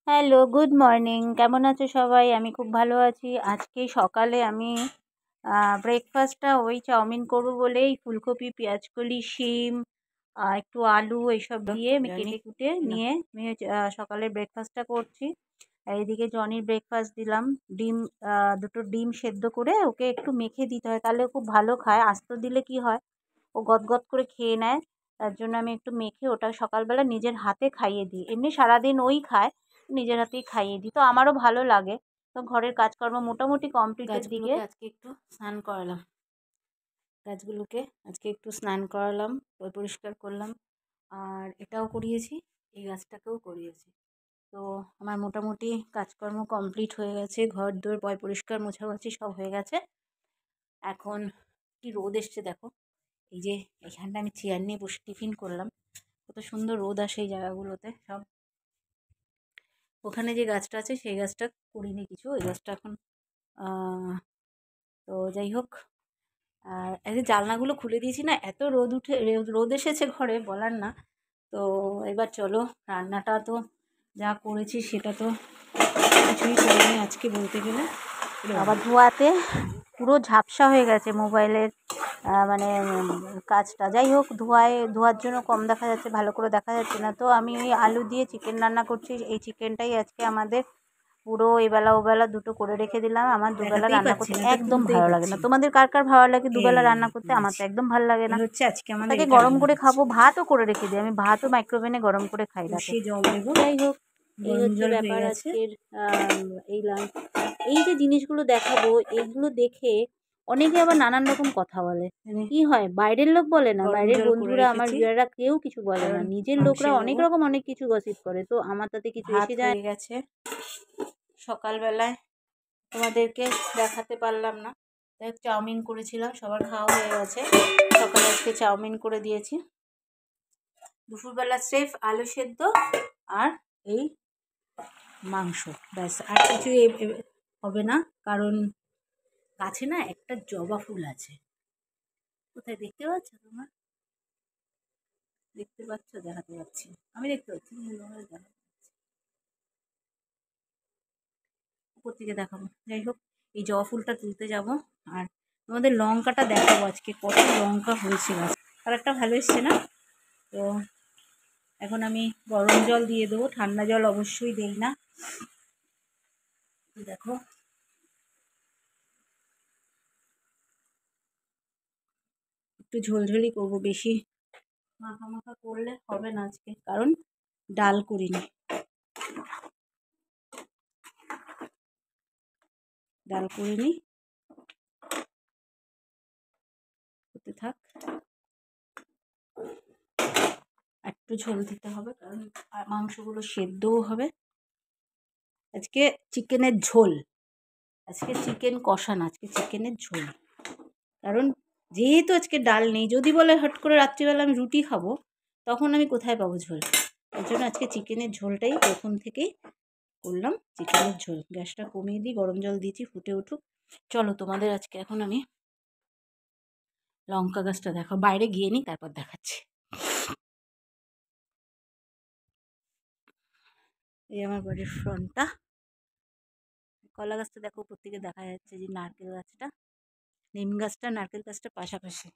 Hello, good morning. কেমন আছো সবাই? আমি খুব ভালো আছি। আজকে সকালে আমি ব্রেকফাস্টটা ওই চাউমিন করবো বলেই ফুলকপি, পেঁয়াজকলি, শিম, একটু আলু এইসব দিয়ে আমি কেটে কুটে নিয়ে আমি সকালের ব্রেকফাস্টটা করছি। আর এদিকে জনির ব্রেকফাস্ট দিলাম। ডিম, দুটো ডিম সেদ্ধ করে ওকে একটু মেখে দিতে হয়, তাহলে ও খুব ভালো খায়। আস্ত দিলে কি হয়, ও গদগদ করে খেয়ে নেয়। তার জন্য আমি একটু মেখে ওটা সকালবেলা নিজের হাতে খাইয়ে দিই। এমনি সারাদিন ওই খায়, নিজের হাতেই খাইয়ে দিই, তো আমারও ভালো লাগে। তো ঘরের কাজকর্ম মোটামুটি কমপ্লিটের দিকে। আজকে একটু স্নান করালাম গাছগুলোকে আজকে একটু স্নান করালাম, পরিষ্কার করলাম। আর এটাও করিয়েছি, এই গাছটাকেও করিয়েছি। তো আমার মোটামুটি কাজকর্ম কমপ্লিট হয়ে গেছে। ঘর দোর পরিষ্কার মোছামাছি সব হয়ে গেছে। এখন কি রোদ এসছে দেখো, এই যে এখানটা আমি চেয়ার নিয়ে বসে টিফিন করলাম। কত সুন্দর রোদ আসে এই জায়গাগুলোতে। সব ওখানে যে গাছটা আছে সেই গাছটা করিনি কিছু, এই গাছটা এখন তো যাই হোক। আর এই যে জানলাগুলো খুলে দিয়েছি না, এত রোদ এসেছে ঘরে বলার না। তো এবার চলো, রান্নাটা তো যা করেছি সেটা তো কিছুই করিনি আজকে বলতে গেলে। আবার ধোয়াতে পুরো ঝাপসা হয়ে গেছে মোবাইলের মানে কাজটা। যাই হোক, ধোয়ার জন্য কম দেখা যাচ্ছে, ভালো করে দেখা যাচ্ছে না। তো আমি ওই আলু দিয়ে চিকেন রান্না করছি। এই চিকেনটাই আজকে আমাদের পুরো এবেলা ওবেলা দুটো করে রেখে দিলাম। আমার দুবেলা রান্না করতে একদম ভালো লাগে না। তোমাদের কার কার ভালো লাগে দুবেলা রান্না করতে? আমার তো একদম ভালো লাগে না। আজকে আমাদের তাকে গরম করে খাবো, ভাতও করে রেখে দিই আমি, ভাতও মাইক্রোওভেনে গরম করে খাই রাতে। জল দেবো। যাই হোক, এই হচ্ছে ব্যাপার আজকের। এই লাঞ্চ, এই যে জিনিসগুলো দেখাবো, এইগুলো দেখে অনেকে আবার নানান রকম কথা বলে। কি হয়, বাইরের লোক বলে না, বাইরের বন্ধুরা আমার ভিউয়াররা কেউ কিছু বলে না, নিজের লোকরা অনেক রকম অনেক কিছু গসিপ করে। তো আমার তাতে কিছু এসে যায়। হয়ে গেছে সকালবেলায়, তোমাদেরকে দেখাতে পারলাম না। দেখ, চাউমিন করেছিলাম, সবার খাওয়া হয়ে গেছে। সকালে আজকে চাউমিন করে দিয়েছি। দুপুরবেলা স্রেফ আলু সেদ্ধ আর এই মাংস, ব্যাস। আর কিছু হবে না, কারণ গাছে না একটা জবা ফুল আছে। কোথায় দেখতে পাচ্ছ তোমরা? দেখতে পাচ্ছ? দেখাতে পাচ্ছি, আমি দেখতে পাচ্ছি, উপর থেকে দেখাবো। যাই হোক, এই জবা ফুলটা তুলতে যাব। আর তোমাদের লঙ্কাটা দেখাবো আজকে, কত লঙ্কা হয়েছে গাছ। কালারটা ভালো এসছে না? তো এখন আমি গরম জল দিয়ে দেবো, ঠান্ডা জল অবশ্যই দেই না। দেখো, একটু ঝোলঝোলি করবো, বেশি মাখা মাখা করলে হবে না আজকে, কারণ ডাল করিনি। হতে থাক। একটু ঝোল দিতে হবে, কারণ মাংসগুলো সেদ্ধও হবে। আজকে চিকেনের ঝোল, আজকে চিকেন কষা না, আজকে চিকেনের ঝোল। কারণ যেহেতু আজকে ডাল নেই, যদি বলে হট করে রাত্রিবেলা আমি রুটি খাবো, তখন আমি কোথায় পাবো ঝোল? ওই জন্য আজকে চিকেনের ঝোলটাই প্রথম থেকেই করলাম, চিকেনের ঝোল। গ্যাসটা কমিয়ে দিই, গরম জল দিয়েছি, ফুটে উঠুক। চলো, তোমাদের আজকে এখন আমি লঙ্কা গাছটা দেখো, বাইরে গিয়ে নিই, তারপর দেখাচ্ছি। এই আমার বাড়ির ফ্রন্টটা। কলা গাছটা দেখো, উপর থেকে দেখা যাচ্ছে যে নারকেল গাছটা, নিম গাছটা, নারকেল গাছটা পাশাপাশি।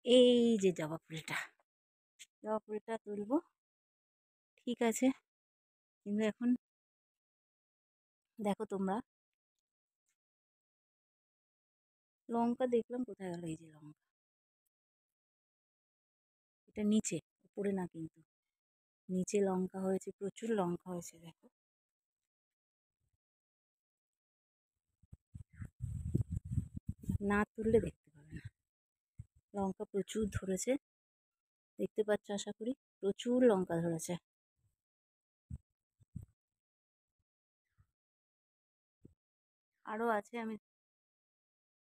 এই যে জবা ফুলটা তুলবো, ঠিক আছে। কিন্তু এখন দেখো তোমরা, লঙ্কা দেখলাম কোথায় গেল? এই যে লঙ্কা, এটা নিচে, উপরে না কিন্তু, নিচে লঙ্কা হয়েছে, প্রচুর লঙ্কা হয়েছে। দেখো, না তুললে দেখতে পাবে না। লঙ্কা প্রচুর ধরেছে, দেখতে পাচ্ছ আশা করি, প্রচুর লঙ্কা ধরেছে। আরও আছে, আমি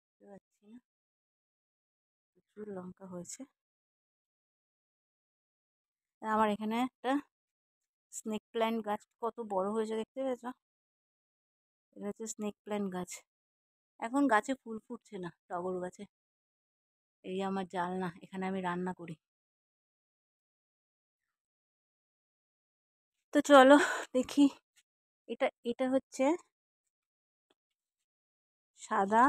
দেখতে পাচ্ছি না। প্রচুর লঙ্কা হয়েছে। আমার এখানে একটা স্নেক প্ল্যান্ট গাছ কত বড় হয়েছে দেখতে পেয়েছ? এটা হচ্ছে স্নেক প্ল্যান্ট গাছ। এখন গাছে ফুল ফুটছে না, টগর গাছে। এই আমার জানলা, এখানে আমি রান্না করি। তো চলো দেখি। এটা এটা হচ্ছে সাদা,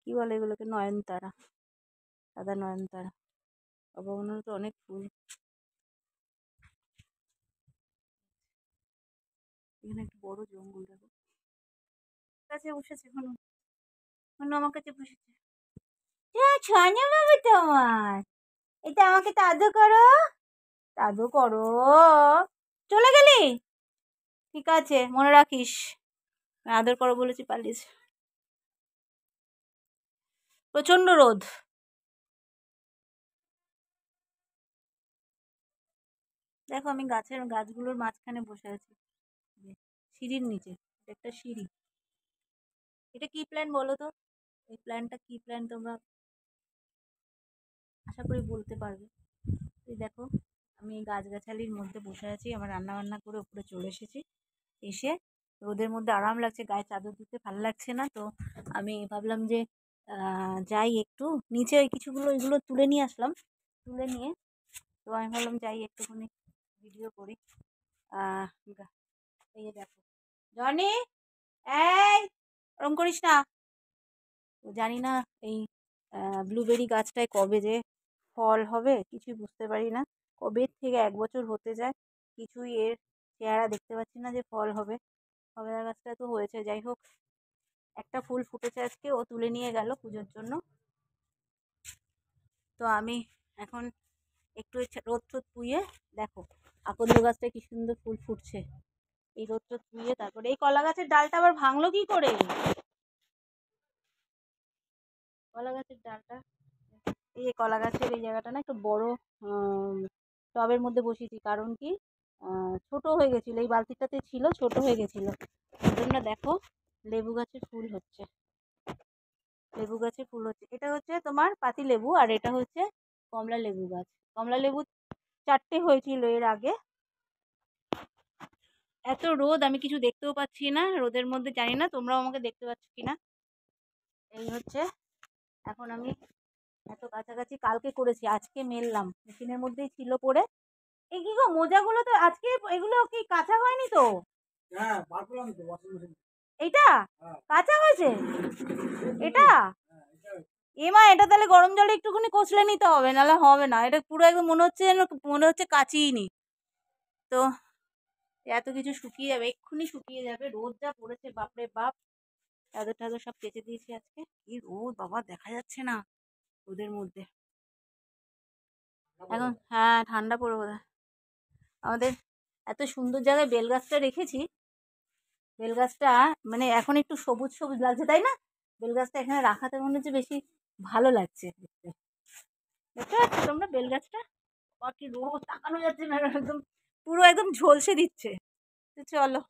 কি বলে এগুলোকে, নয়নতারা, সাদা নয়নতারা। বাবা ওনারও তো অনেক ফুল। এখানে একটা বড় জঙ্গল দেখো। কাছে বসেছে হনু, হনু আমার কাছে বসেছে। ছানা বাবা তোমার, এটা আমাকে তাদু করো, তাদু করো। চলে গেলি, ঠিক আছে মনে রাখিস, আদর করো বলেছি পালিয়েছে। প্রচন্ড রোদ। দেখো আমি গাছগুলোর মাঝখানে বসে আছি, সিঁড়ির নিচে। একটা সিঁড়ি। এটা কি প্ল্যান বলো তো? এই প্ল্যানটা কি প্ল্যান তোমরা আশা করি বলতে পারবে। এই দেখো আমি এই গাছগাছালির মধ্যে বসে আছি, আমার রান্না বান্না করে উপরে চলে এসেছি। এসে রোদের মধ্যে আরাম লাগছে, গায়ে চাদর দিতে ভালো লাগছে না, তো আমি ভাবলাম যে যাই একটু নিচে, ওই কিছুগুলো এগুলো তুলে নিয়ে আসলাম, তুলে নিয়ে তো আমি ভাবলাম যাই একটুখানি ভিডিও করি। এই যে দেখো জনি, এই ওরম করিস না। জানি না এই ব্লুবেরি গাছটায় কবে যে ফল হবে কিছুই বুঝতে পারি না। কবে থেকে 1 বছর হতে যায়, কিছুই এর চেহারা দেখতে পাচ্ছি না যে ফল হবে। সবেদা গাছটা তো হয়েছে, যাই হোক একটা ফুল ফুটেছে আজকে, ও তুলে নিয়ে গেল পুজোর জন্য। তো আমি এখন একটু রোদ টোদ পুইয়ে, দেখো আকন্দ গাছটায় কি সুন্দর ফুল ফুটছে। এই রোদ টোদ পুইয়ে তারপরে এই কলা গাছের ডালটা আবার ভাঙলো কি করে? কলা গাছের ডালটা, এই যে কলা গাছের এই জায়গাটা না একটু বড় টবের মধ্যে বসিয়েছি, কারণ কি ছোট হয়ে গেছিলো, এই বালতিটাতে ছিল, ছোট হয়ে গেছিলো, ওই জন্য দেখো লেবু গাছের ফুল হচ্ছে, লেবু গাছে ফুল হচ্ছে। এটা হচ্ছে তোমার পাতি লেবু, আর এটা হচ্ছে কমলা লেবু গাছ। কমলা লেবু 4টে হয়েছিল এর আগে। এত রোদ আমি কিছু দেখতেও পাচ্ছি না রোদের মধ্যে, জানি না তোমরাও আমাকে দেখতে পাচ্ছ কিনা। এই হচ্ছে, এখন আমি এত কাছাকাছি কালকে করেছি, আজকে মেললাম, মেশিনের মধ্যেই ছিল পরে। এই কি গো মোজাগুলো তো আজকে, এগুলো কি কাঁচা হয়নি তো? হ্যাঁ বার করলাম তো ওয়াশিং মেশিন। এইটা কাঁচা হয়েছে? এটা এমা, এটা তাহলে গরম জলে একটুখানি কষলে নিতে হবে, নাহলে হবে না। এটা পুরো একদম মনে হচ্ছে যেন, মনে হচ্ছে কাচিই নি। তো এত কিছু শুকিয়ে যাবে, এক্ষুনি শুকিয়ে যাবে, রোদ যা পড়েছে বাপরে বাপ। চাদর টাদর সব কেচে দিয়েছি আজকে। কি রোদ বাবা, দেখা যাচ্ছে না রোদের মধ্যে। এখন হ্যাঁ ঠান্ডা পড়ে বোধহয়। আমাদের এত সুন্দর জায়গায় বেল গাছটা রেখেছি, বেল গাছটা মানে এখন একটু সবুজ সবুজ লাগছে, তাই না? বেল গাছটা এখানে রাখাতে মনে হচ্ছে বেশি ভালো লাগছে দেখতে। দেখতে পাচ্ছ তোমরা বেল গাছটা? কি রোদ, তাকানো যাচ্ছে না, একদম পুরো একদম ঝলসে দিচ্ছে। তো চলো।